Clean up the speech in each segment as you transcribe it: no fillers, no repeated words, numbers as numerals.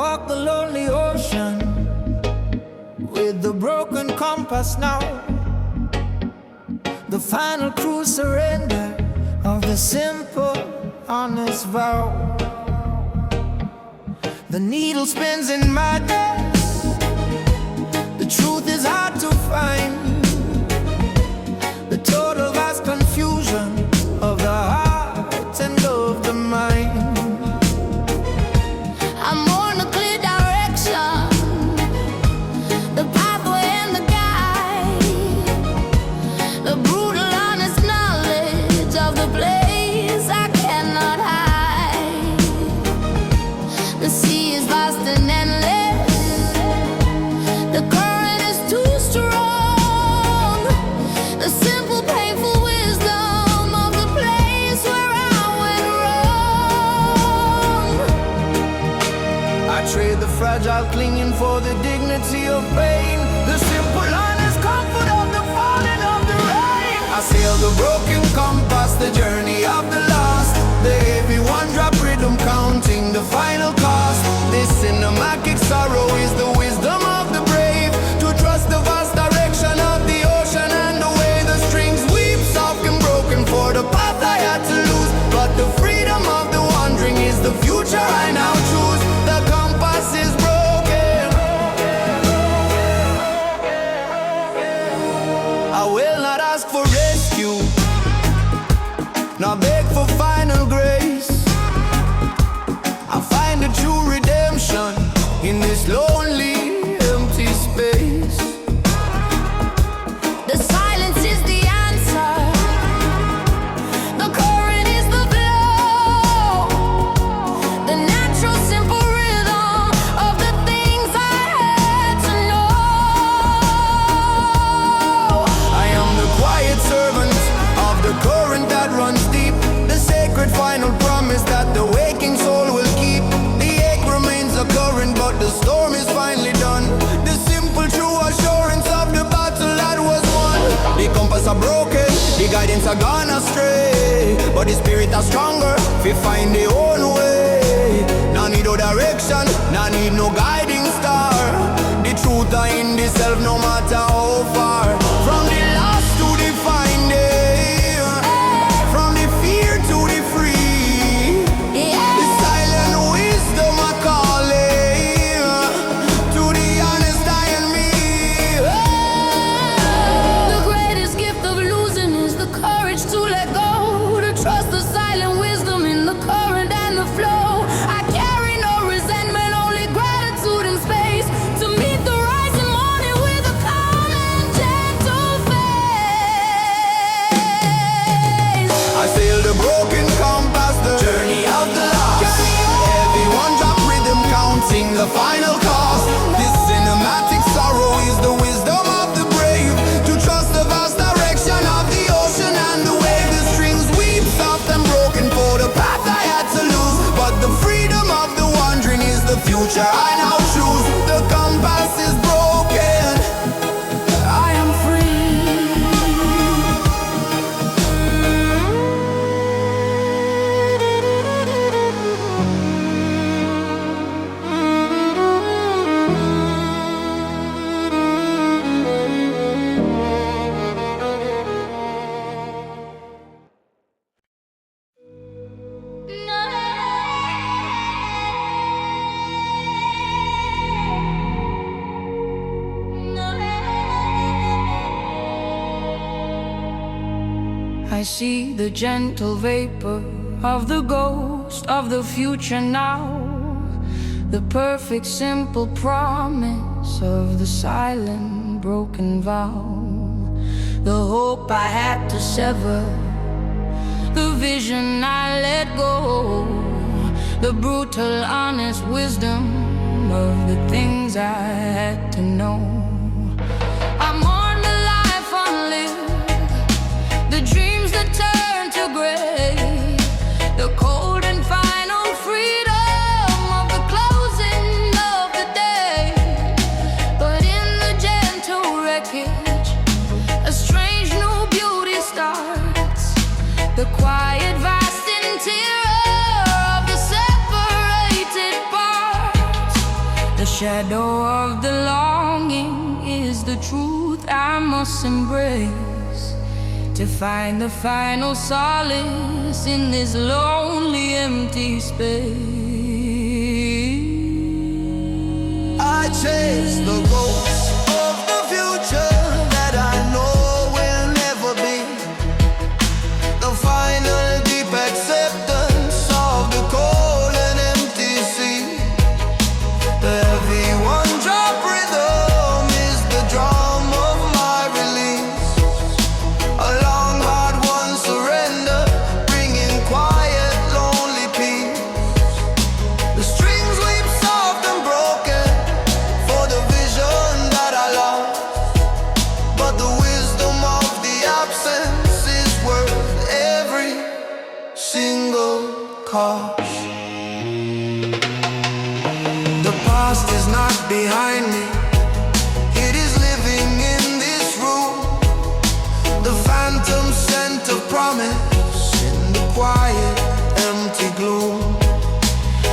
walk the lonely ocean with the broken compass now. The final cruise surrender of the simple, honest vow. The needle spins in madness. The truth is hard to find. The total vast confusion of the heart and of the mind. I'm on a clear direction, the pathway and the guide, the brutal honest knowledge of the place I cannot hide. The sea is vast and endless, the current is too strong. The simple painful wisdom of the place where I went wrong. I trade the fragile clinging for the dignity of pain, the simple honest comfort of the falling of the rain. I sail the broken compass, the journey of the lost, the heavy one-drop rhythm counting the final cost. This cinematic sorrow is the wisdom of the brave, to trust the vast direction of the ocean and the way the strings weep soft and broken for the path I had to lose. But the freedom of the wandering is the future I now choose. The compass is broken. I will not ask for rescue, nor beg for final grace. I find a true redemption in this lonely, empty space. The silence is the answer, the current is the flow, the natural simple rhythm of the things I had to know. I am the quiet servant of the current that runs deep, the sacred final promise that the waking soul will keep. The ache remains a current, but the storm is finally done. The simple true assurance of the battle that was won. The compass are broken, the guidance are gone astray, but the spirit are stronger, we find the own way. No need no direction, no need no guiding star. The truth are in the self, no matter how far. From the lost to the finding, from the fear to the free. The silent wisdom I call it, to the honest I and me. The greatest gift of losing is the courage to let go, to trust the silent wisdom in the current and the flow. I carry no resentment, only gratitude and space, to meet the rising morning with a calm and gentle face. I sail the broken compass, the journey of the lost. Every one drop rhythm counting the final cost. This cinematic sorrow is the wisdom of the brave, to trust the vast direction of the ocean and the wave. The strings weep soft and broken for the path I had to lose, but the freedom of the wandering is the future I now choose. The compass is broken, I am free. I see the gentle vapor of the ghost of the future now, the perfect simple promise of the silent broken vow, the hope I had to sever, the vision I let go, the brutal honest wisdom of the things I had to know. I'm on the life unlived, the dreams that turn to gray, the cold and final freedom of the closing of the day. But in the gentle wreckage, a strange new beauty starts, the quiet vast interior of the separated parts. The shadow of the longing is the truth I must embrace, to find the final solace in this lonely, empty space. I chase the ghosts of the future that I know will never be. The final deep acceptance of the cold and empty sea. The heavy one-drop rhythm is the drum of my release. A long, hard one surrender, bringing quiet, lonely peace. The strings weep soft and broken for the vision that I lost, but the wisdom of the absence is worth every single cost. The past is not behind me, it is living in this room. The phantom scent of promise in the quiet, empty gloom.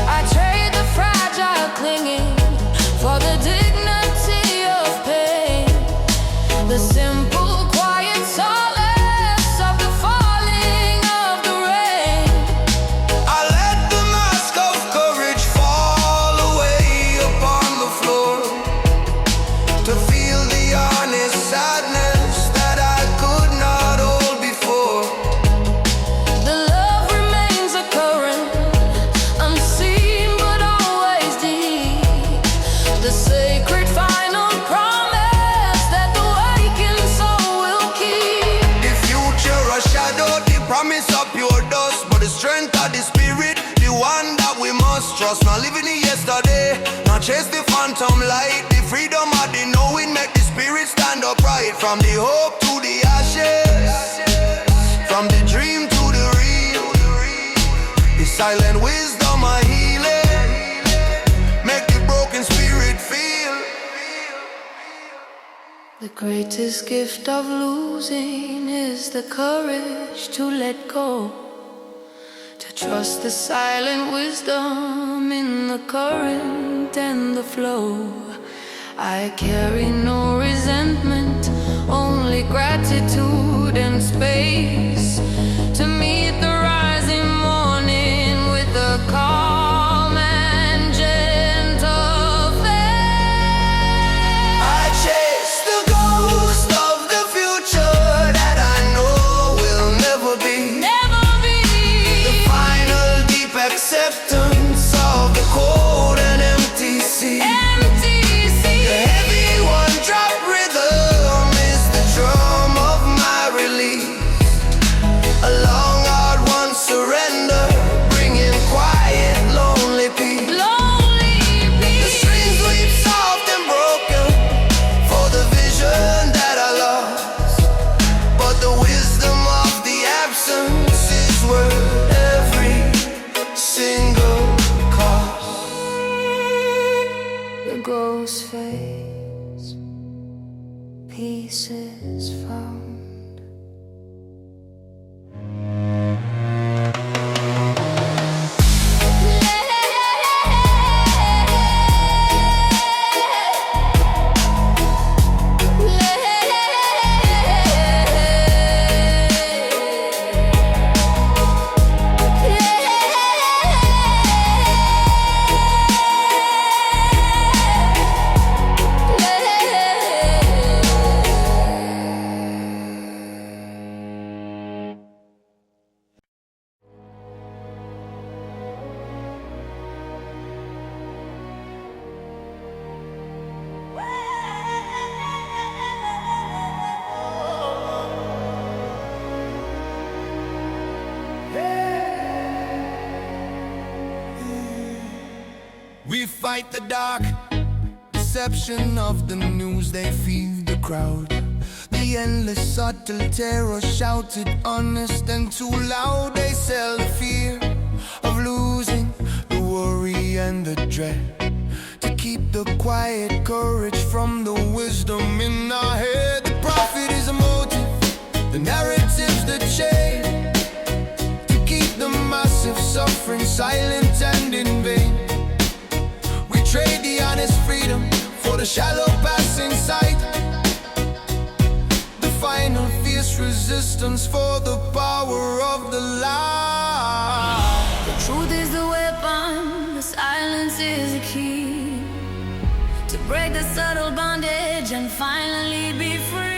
I trade the fragile clinging for the dignity of pain, the simple, quiet solace of the falling of the rain. I let the mask of courage fall away upon the floor, to feel the honest sadness that I could not hold before. The love remains a current, unseen but always deep. The sacred final promise that the wakened soul will keep. The future a shadow, the promise of pure dust, but the strength of the spirit, the one that we must trust. Not living in yesterday, not chase the phantom light. The freedom of the knowing make the spirit stand upright. From the hope to the ashes, from the dream to the real. The silent wisdom of healing, make the broken spirit feel. The greatest gift of losing is the courage to let go, to trust the silent wisdom in the current and the flow. I carry no resentment, only gratitude and space, to meet the rising morning with a calm and gentle faith. I chase the ghost of the future that I know will never be. Never be The final deep acceptance of the cold and empty sea. empty. The heavy one-drop rhythm is the drum of my release. A long, hard one surrender, bringing quiet, lonely peace. Lonely The peace. strings weep soft and broken for the vision that I lost, but the wisdom of the absence is worth every single cost. The ghost fades, peace is found. We fight the dark deception of the news, they feed the crowd. The endless subtle terror shouted honest and too loud. They sell the fear of losing, the worry and the dread, to keep the quiet courage from the wisdom in our head. The prophet is a motive, the narrative's the chain, to keep the massive suffering silent and in vain. We trade the honest the shallow passing sight. The final fierce resistance for the power of the light. The truth is the weapon, the silence is the key to break the subtle bondage and finally be free.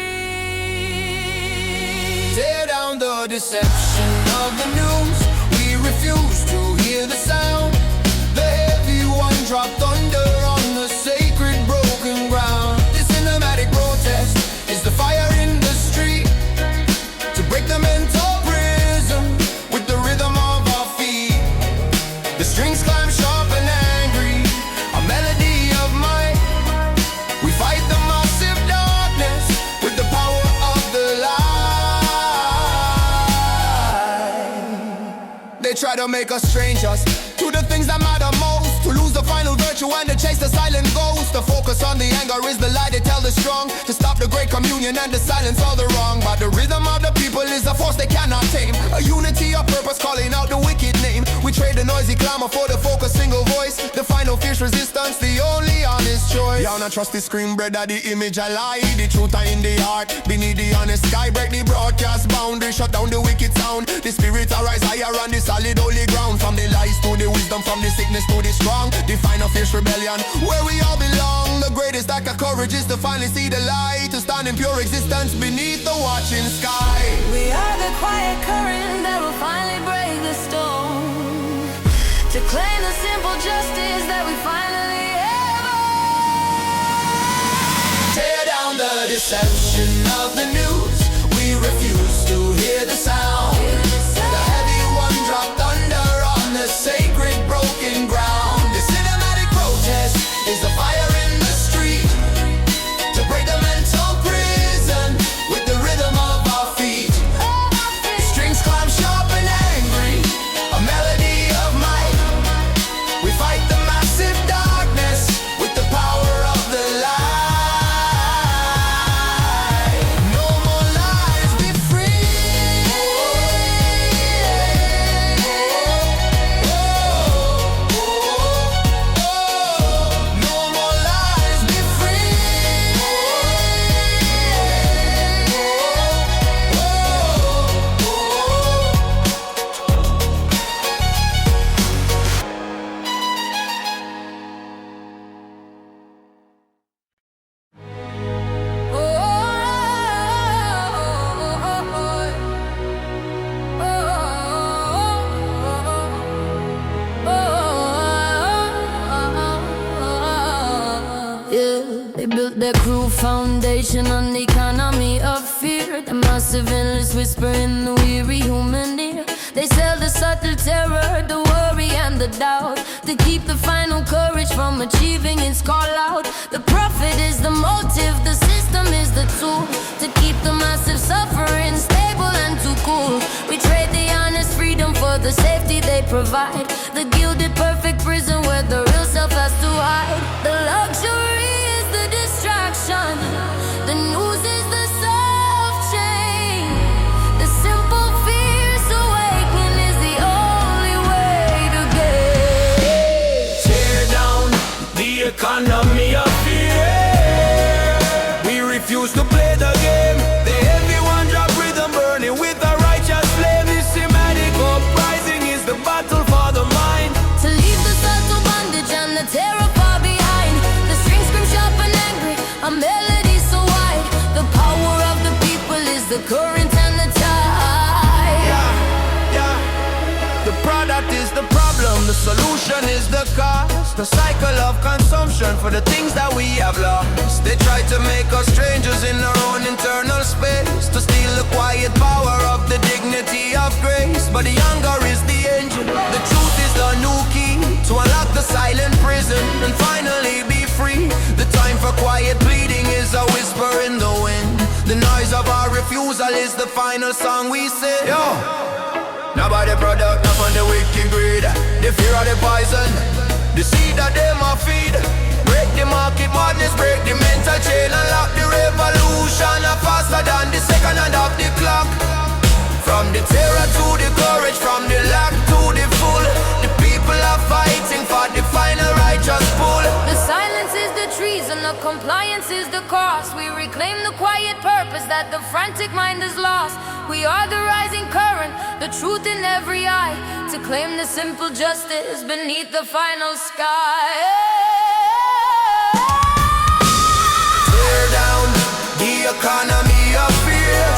Tear down the deception of the news. We refuse to hear the sound. The heavy one dropped thunder on the sacred broken ground. The cinematic protest is the fire in the street to break the mental prison with the rhythm of our feet. The strings climb sharp and angry, a melody of might. We fight the massive darkness with the power of the light. They try to make us strangers to the things that matter most, to lose the final virtue and to chase the silent ghost. The focus on the anger is the lie they tell the strong, to stop the great communion and to silence all the wrong. But the rhythm of the people is a force they cannot tame, a unity of purpose calling out the wicked name. We trade the noisy clamor for the focused single voice, the final fierce resistance, the only honest choice. Y'all not trust the screen, brother, the image I lie. The truth are in the heart, beneath the honest sky. Break the broadcast boundary, shut down the wicked sound. The spirit arise higher on the solid holy ground. From the lies to the wisdom, from the sickness to the strong. The final fierce rebellion, where we all belong. The greatest act of courage is to finally see the light, to stand in pure existence beneath the watching sky. We are the quiet current that will finally break the storm, to claim the simple justice that we finally have. Tear down the deception of the news. We refuse to hear the sound. The heavy one dropped thunder on the sacred broken ground. The cinematic protest is the fire in the street to break the mental prison with the rhythm of our feet. Strings climb sharp and angry, a melody of might. We fight the massive darkness with the power of the light. No more lies, be free. No more lies, be free. Yeah, they built their cruel foundation on the economy of fear, the massive endless whisper in the weary human ear. They sell the subtle terror, the worry and the doubt, to keep the final courage from achieving its call out. The profit is the motive, the system is the tool, to keep the massive suffering stable and too cool. We trade the honest freedom for the safety they provide, the gilded perfect prison where the real self has to hide. The luxury is the distraction, the news is the soft chain, the simple fierce awakening is the only way to get. Tear down the economy of fear. We refuse to play the game. The heavy one drop rhythm burning with a righteous flame. The semantic uprising is the battle for the mind. To leave the subtle bondage and the terror far behind. The strings scream sharp and angry, a melody so wide. The power of the people is the current and the tide. Yeah. The product is the problem, the solution is the cause. The cycle of consumption for the things that we have lost. They try to make us strangers in our own internal space, to steal the quiet power of the dignity of grace. But the hunger is the engine, the truth is the new key to unlock the silent prison and finally be free. The time for quiet pleading is a whisper in the wind. The noise of our refusal is the final song we sing. Yo! Nobody product, not on the wicked greed. The fear of the poison, the seed that them a feed. Break the market madness, break the mental chain, unlock the revolution faster than the second hand of the clock. From the terror to the courage, from the lack to the full, the people are fighting for the final righteous pull. The silence is the treason, a cost. We reclaim the quiet purpose that the frantic mind has lost. We are the rising current, the truth in every eye, to claim the simple justice beneath the final sky. Tear down the economy of fear.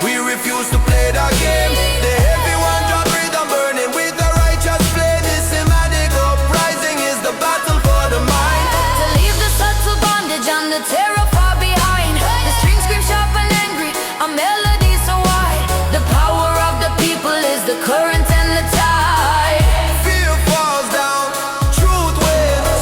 We refuse to play the game. The heavy one drop rhythm burning with the righteous flame. This Sinematic uprising is the battle for the mind. To leave the subtle bondage and the terror far behind. The strings scream sharp and angry, a melody so wide. The power of the people is the current and the tide. Fear falls down, truth wins.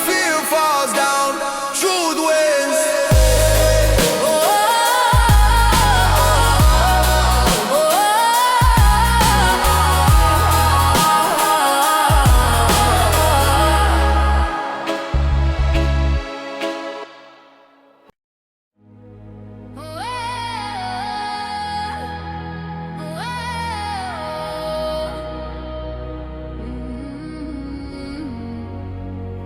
Fear falls down, truth wins.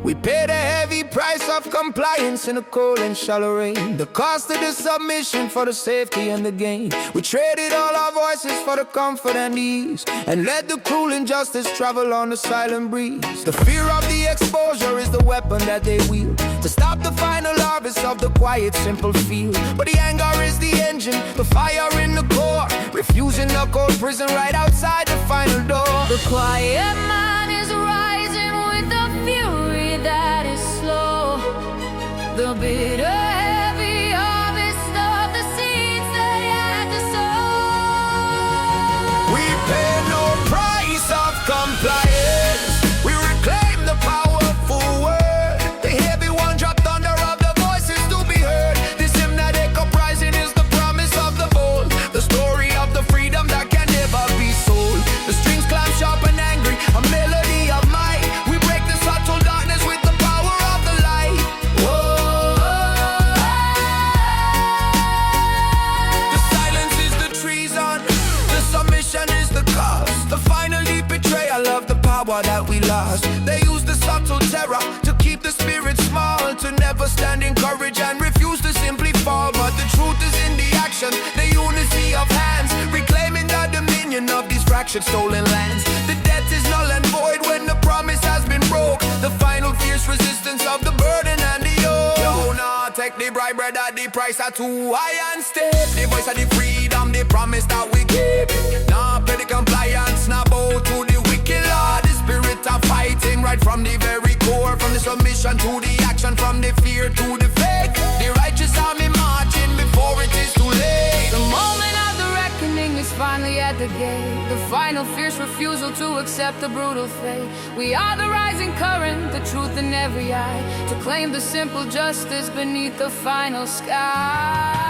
We paid a heavy price of compliance in the cold and shallow rain. The cost of the submission for the safety and the gain. We traded all our voices for the comfort and ease, and let the cruel injustice travel on the silent breeze. The fear of the exposure is the weapon that they wield to stop the final harvest of the quiet, simple field. But the anger is the engine, the fire in the core, refusing the cold prison right outside the final door. The quiet man is rising with the fury that is slow. The bitter, heavy harvest of the seeds they had to sow. We pay no price of compliance. We reclaim the powerful word. The heavy one dropped thunder of the voices to be heard. This Sinematic uprising is the promise of the bold, the story of the freedom that can never be sold. The strings climb sharp and angry, a melody of might. We break the subtle darkness with the power of the light. Whoa. The silence is the treason, the submission is the cost, the final deep betrayal of the power that we lost. They use the subtle terror to keep the spirit small, to never stand in courage and refuse to simply fall. But the truth is in the action, the unity of hands, reclaiming the dominion of these fractured stolen lands. The debt is null and void when the promise has been broke. The final fierce resistance of the burden and the yoke. Yo, nah, take the bribe, brother, the price are too high and steep. The voice of the freedom, the promise that we keep. Nah, play the compliance, nah, bow to the wicked Lord. The spirit of fighting right from the very core, from the submission to the action, from the fear to the faith. The righteous army marching before it is too late. The moment of the reckoning is finally at the gate. The final fierce refusal to accept the brutal fate. We are the rising current, the truth in every eye, to claim the simple justice beneath the final sky.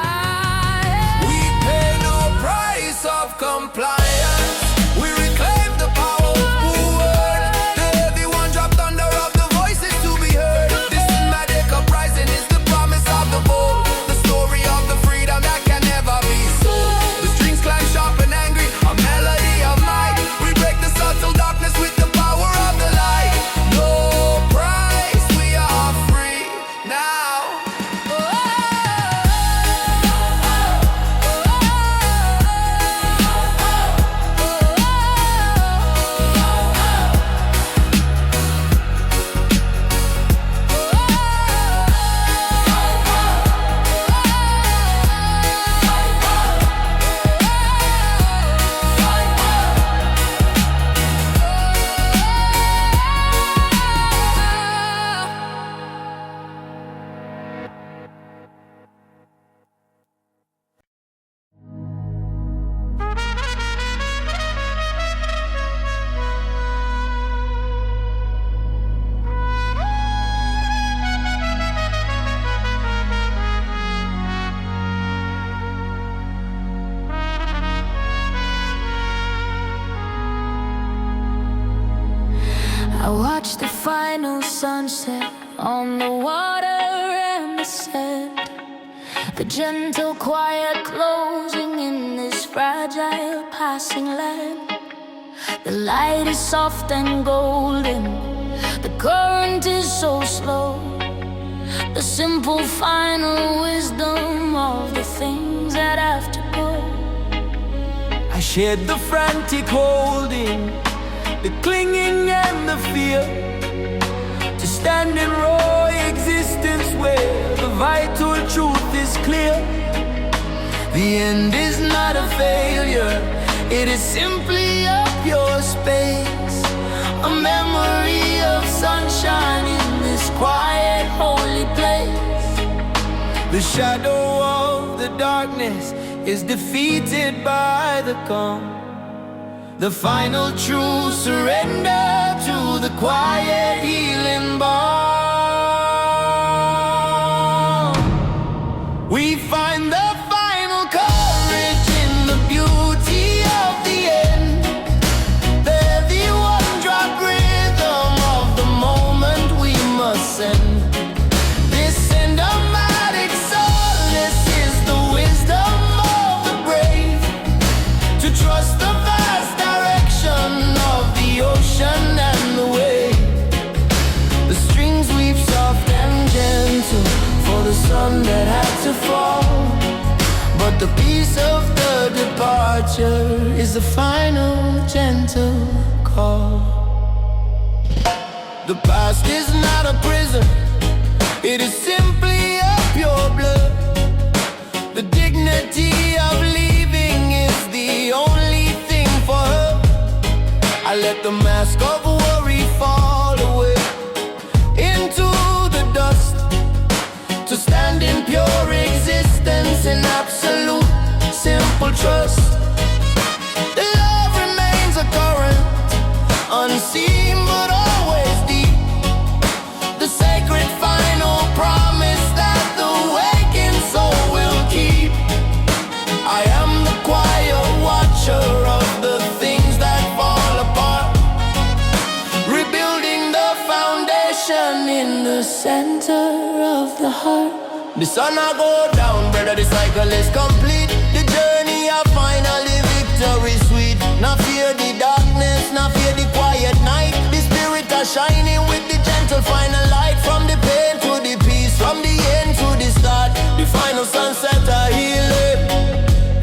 We pay no price of compliance. We reclaim the powerful word. The heavy one dropped thunder of the voices to be heard. This Sinematic uprising is the promise of the bold, the story of the freedom that can never be sold. The strings climb sharp and angry, a melody of might. We break the subtle darkness with the power of the light. No price, we are free now. I watch the final sunset on the water and the sand. The gentle quiet closing in this fragile passing land. The light is soft and golden, the current is so slow. The simple final wisdom of the things that have to go. I shared the frantic holding, the clinging and the fear, to stand in raw existence where the vital truth is clear. The end is not a failure, it is simply a pure space, a memory of sunshine in this quiet, holy place. The shadow of the darkness is defeated by the calm. The final true surrender to the quiet healing balm. We find the final courage in the beauty of the end, the heavy one-drop rhythm of the moment we must send. This cinematic solace is the wisdom of the brave, to trust the vast direction of the ocean and the wave. The strings weave soft and gentle for the sun that had to fall, but the peace of the departure is the final gentle call. The past is not a prison, it is simply a pure blood. The dignity of leaving is the only thing for her. I let the mask of worry fall away into the dust, to stand in pure existence in absolute simple trust. The love remains a current, unseen but always deep, the sacred final promise that the waking soul will keep. I am the quiet watcher of the things that fall apart, rebuilding the foundation in the center of the heart. The sun I go down, brother, the cycle is complete. The journey of finally victory sweet. Not fear the darkness, not fear the quiet night. The spirit are shining with the gentle final light. From the pain to the peace, from the end to the start. The final sunset are healing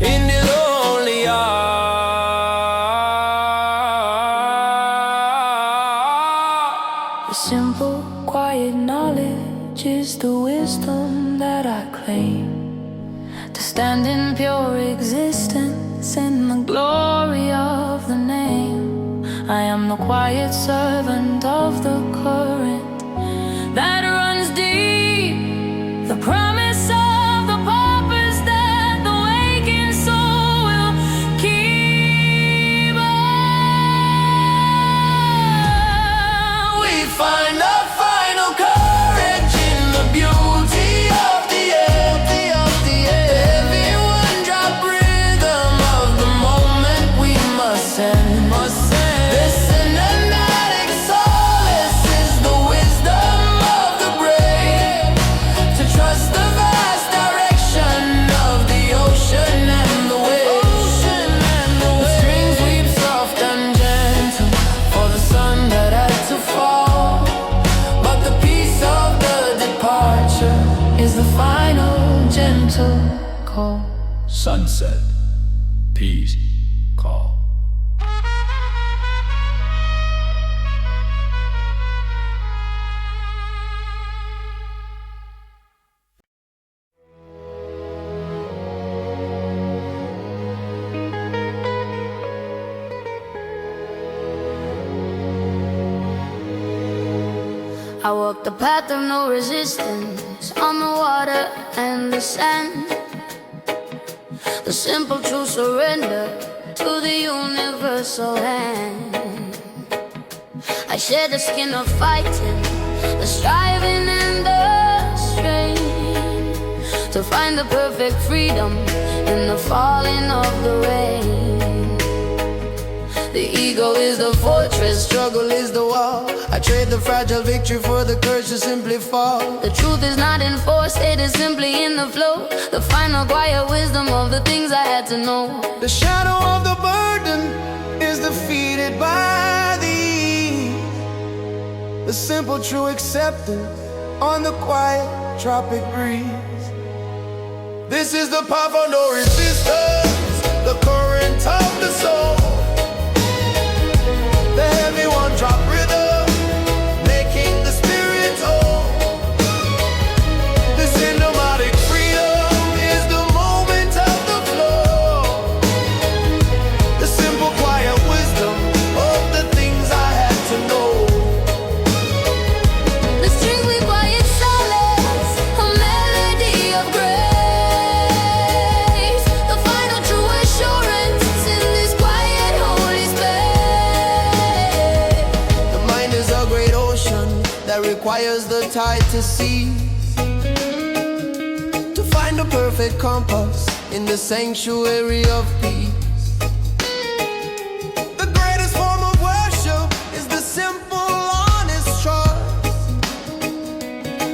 in the lonely heart. The simple, quiet knowledge is the wisdom that I claim, to stand in pure existence in the glory of the name. I am the quiet servant of the current that runs deep, the promise of the purpose that the waking soul will keep. We find the final courage in the beauty of the end, the heavy one-drop rhythm of the moment we must send. This cinematic solace is the wisdom of the brave, to trust the vast direction of the ocean and the waves. The strings weave soft and gentle for the sun that had to fall, but the peace of the departure is the final gentle call. Sunset, peace, call. I walk the path of no resistance on the water and the sand. The simple true surrender to the universal hand. I shed the skin of fighting, the striving and the strain, to find the perfect freedom in the falling of the rain. The ego is the fortress, struggle is the wall. I trade the fragile victory for the courage to simply fall. the truth is not enforced, it is simply in the flow. The final quiet wisdom of the things I had to know. The shadow of the burden is defeated by the ease. The simple true acceptance on the quiet tropic breeze. This is the path of no resistance, the current of the soul. The heavy one drop rhythm, making the spirit whole. The cinematic freedom is the moment of the flow. The simple quiet wisdom of the things I had to know. The strings we quiet solace, a melody of grace. The final true assurance in this quiet holy space. The mind is a great ocean that requires the tide to cease. To find the perfect compass in the sanctuary of peace. The greatest form of worship is the simple, honest trust.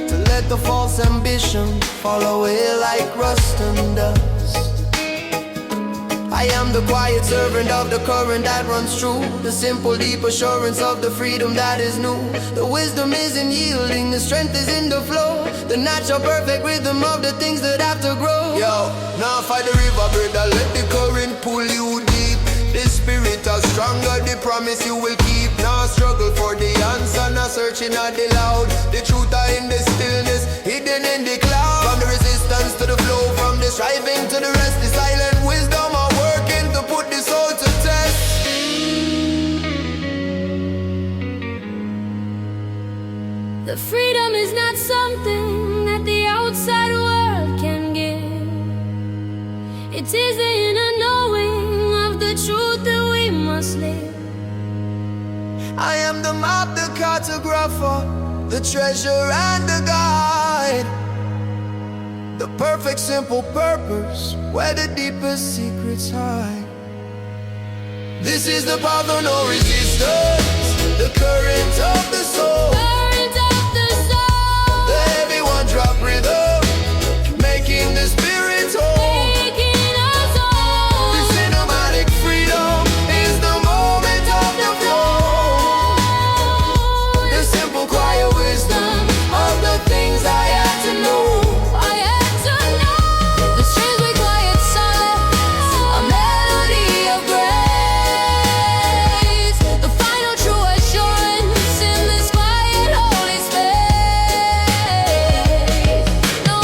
To let the false ambition fall away like rust and dust. I am the quiet servant of the current that runs true. The simple deep assurance of the freedom that is new. The wisdom is in yielding, the strength is in the flow. The natural perfect rhythm of the things that have to grow. Yo, now fight the river, brother, let the current pull you deep. The spirit is stronger, the promise you will keep. Now struggle for the answer, now searching at the loud. The truth are in the stillness, hidden in the cloud. From the resistance to the flow, from the striving to the rest, the silent wisdom are working to put the soul to test. The freedom is not something that the outside world can give. It is the inner knowing of the truth that we must live. I am the map, the cartographer, the treasure and the guide. The perfect simple purpose where the deepest secrets hide. This is the path of no resistance, the current of the soul. Current of the soul, The heavy one drop rhythm, making the spirit whole. making us whole. The cinematic freedom is the moment of the flow. The simple quiet wisdom of the things I had to know. I had to know. The strings we quiet solace, a melody of grace. The final true assurance in this quiet holy space. No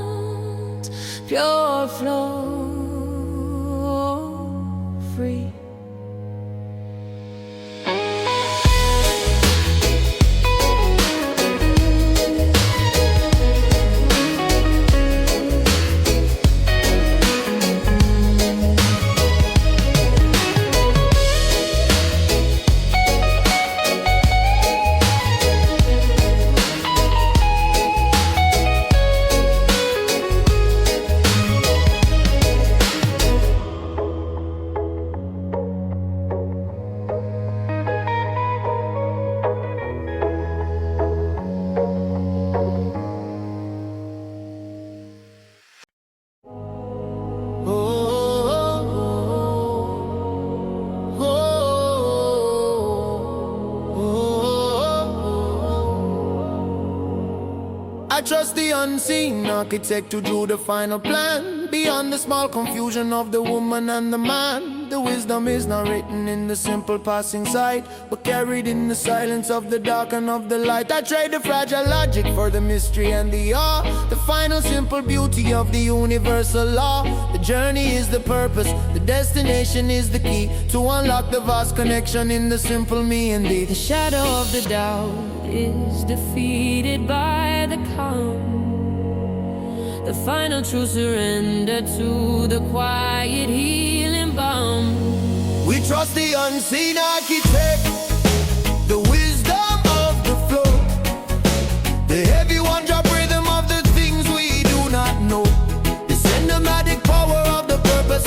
resistance, pure flow, free. I trust the unseen architect who drew the final plan. Beyond the small confusion of the woman and the man, the wisdom is not written in the simple passing sight, but carried in the silence of the dark and of the light. I trade the fragile logic for the mystery and the awe, the final simple beauty of the universal law. The journey is the purpose, the destination is the key to unlock the vast connection in the simple me and thee. The shadow of the doubt is defeated by the calm. The final true surrender to the quiet healing balm. We trust the unseen architect, the wisdom of the flow, the heavy one drop rhythm of the things we do not know, the cinematic power of the purpose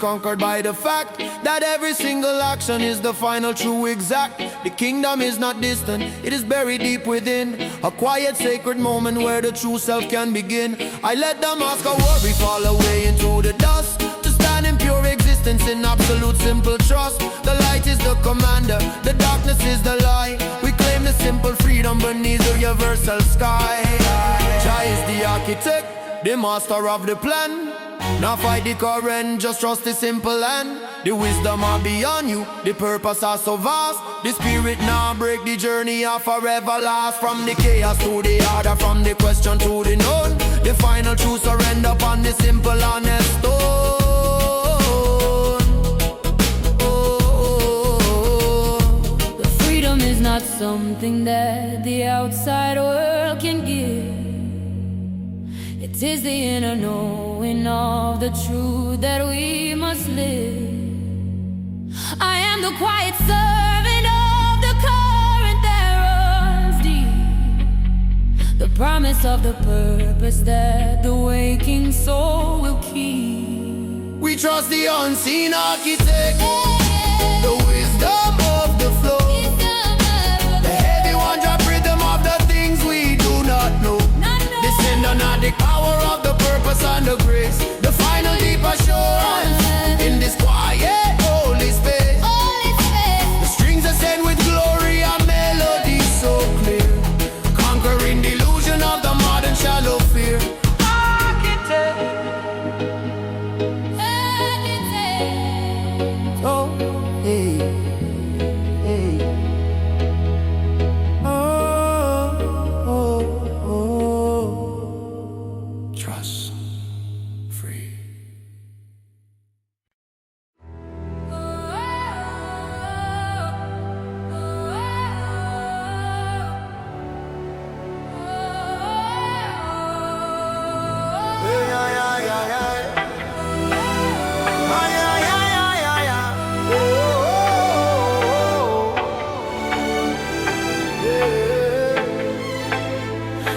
conquered by the fact that every single action is the final true exact. The kingdom is not distant, it is buried deep within, a quiet sacred moment where the true self can begin. I let the mask of worry fall away into the dust, to stand in pure existence in absolute simple trust. The light is the commander, the darkness is the lie. We claim the simple freedom beneath the universal sky. Jah is the architect, the master of the plan. Now fight the current, just trust the simple land. The wisdom are beyond you, the purpose are so vast. The spirit now break, the journey are forever last. From the chaos to the order, from the question to the known, the final truth surrender upon the simple honest stone. The freedom is not something that the outside world can give. It is the inner knowing of the truth that we must live. I am the quiet servant of the current that runs deep, the promise of the purpose that the waking soul will keep. We trust the unseen architect, the wisdom of the flow, the heavy one drop rhythm of the things we do not know. Not the power of the purpose and the grace, the final deep assurance in this quiet holy space. The strings ascend with glory and melodies so clear, conquering the illusion of the modern shallow fear. Architect, oh, hey, hey. Trust, free.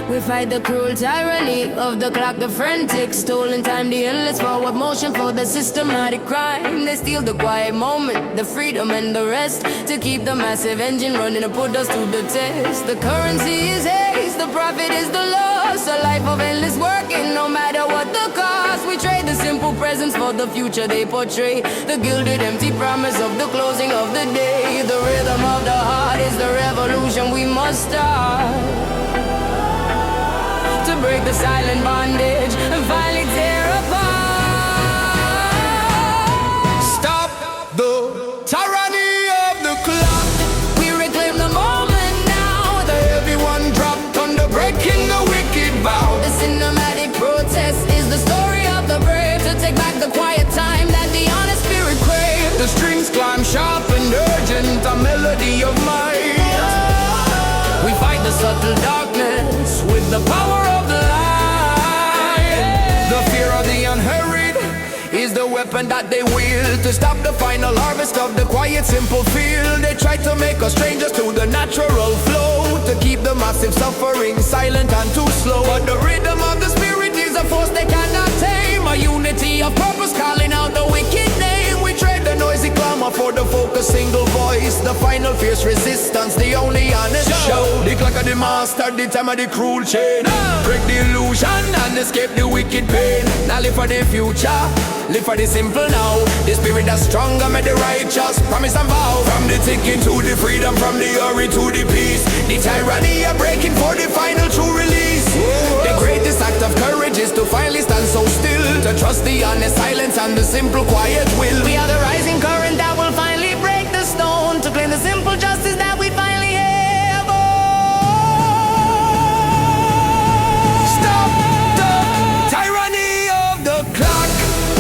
We fight the cruel tyranny of the clock, the frantic stolen time, the endless forward motion for the systematic crime. They steal the quiet moment, the freedom and the rest, to keep the massive engine running and put us to the test. The currency is haste, the profit is the loss, a life of endless working no matter what the cost. We trade the simple presence for the future they portray, the gilded empty promise of the closing of the day. The rhythm of the heart is the revolution we must start, to break the silent bondage and finally tear apart. Stop the tyranny of the clock. We reclaim the moment now, The heavy one dropped under breaking the wicked vow. the cinematic protest is the story of the brave, to take back the quiet time that the honest spirit craves. The strings climb sharp and urgent, a melody of mine. We fight the subtle darkness with the power of the light. The fear of the unhurried is the weapon that they wield, to stop the final harvest of the quiet simple field. They try to make us strangers to the natural flow, to keep the massive suffering silent and too slow. But the rhythm of the spirit is a force they cannot tame, a unity of purpose calling out the wicked name. We trade the noisy clamor for the focused single voice, the final fierce resistance, the only honest show. The clock of the master, the time of the cruel chain, break the illusion and escape the wicked pain. Now live for the future, live for the simple now. The spirit that's stronger, made the righteous promise and vow. From the thinking to the freedom, from the hurry to the peace, the tyranny are breaking for the final true release. The greatest act of courage is to finally stand so still, to trust the honest silence and the simple quiet will. We are the rising current that will finally break the stone, to claim the simple justice that we finally have. Stop the tyranny of the clock.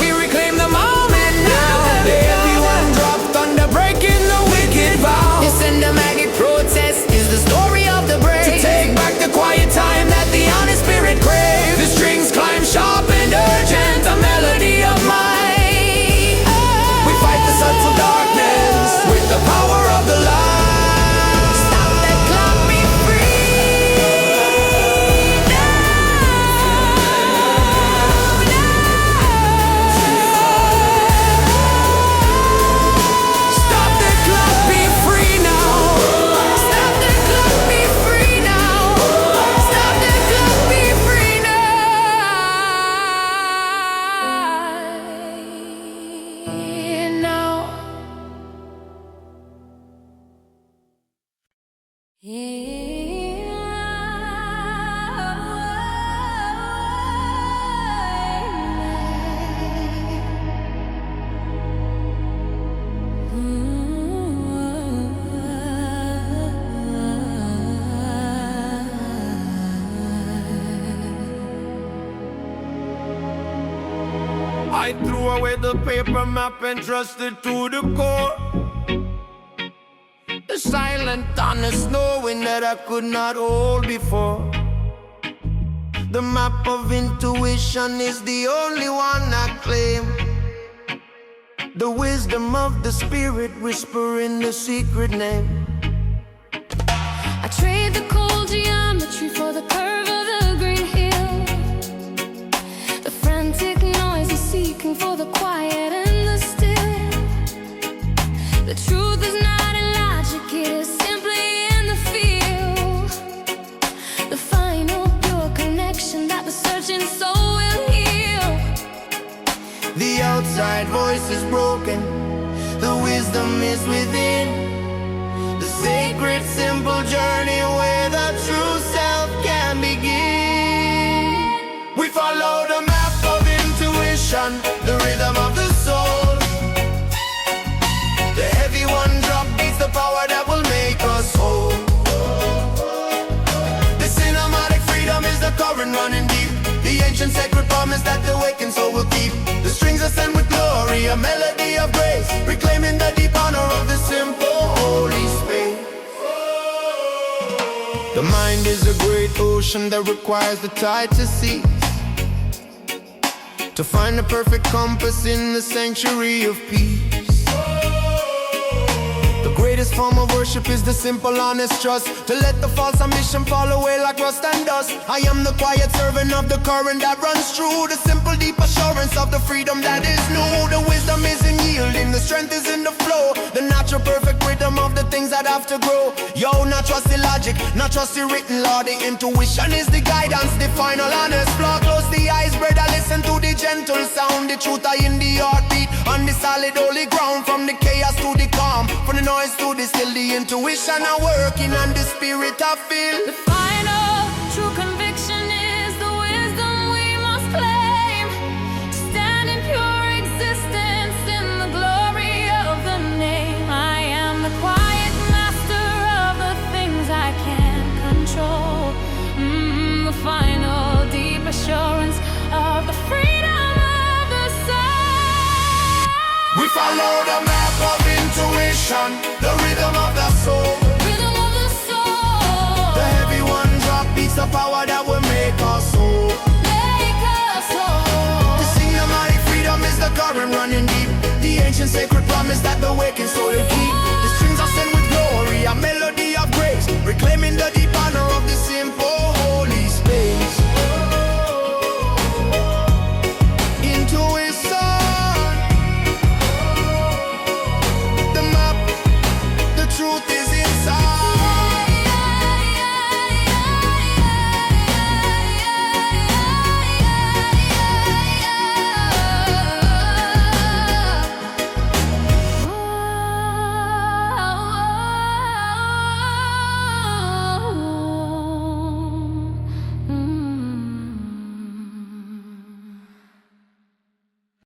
We reclaim the moment now. Everyone dropped under breaking the wicked vow. The cinematic protest is the story of the brave, To take back the quiet time that the honest spirit craves. The strings climb sharp and urgent, a melody of mine. We fight the I threw away the paper map and trusted to the core. The silent honest knowing that I could not hold before. The map of intuition is the only one I claim. The wisdom of the spirit whispering the secret name. I trade the cold geometry for the curve of the green hill. The frantic noise is seeking for the quiet and the still. The truth is not in logic, it is simply in the feel. The final pure connection that the searching soul will heal. The outside voice is broken, the wisdom is within. The sacred simple journey where the true self can begin. We follow the map of intuition, the rhythm of the soul. The heavy one drop beats the power that will make us whole. The cinematic freedom is the current running deep. The ancient sacred promise that the wakened soul will keep. The strings ascend with glory, a melody of grace, reclaiming the deep honor of the simple holy space. The mind is a great ocean that requires the tide to cease, to find the perfect compass in the sanctuary of peace. The greatest form of worship is the simple honest trust, to let the false ambition fall away like rust and dust. I am the quiet servant of the current that runs through, the simple deep assurance of the freedom that is new. The wisdom is in yielding, the strength is in the flow, the natural perfect rhythm of the things that have to grow. Yo, not trust the logic, not trust the written law. The intuition is the guidance, the final honest flaw. Close the eyes, brother, listen to the gentle sound. The truth are in the heartbeat, on the solid holy ground. From the chaos to the calm, from the noise to the still, the intuition are working and the spirit I feel. The final true conviction is the wisdom we must claim, to stand in pure existence in the glory of the name. I am the quiet master of the things I can't control. The final deep assurance of the freedom of the soul. We follow the map of intuition, the rhythm of the soul. Rhythm of the soul. The heavy one drop beats the power that will make us whole. Make us whole. The cinematic freedom is the current running deep. The ancient sacred promise that the waking soul will keep. The strings are sent with glory, a melody of grace, reclaiming the deep honor of the simple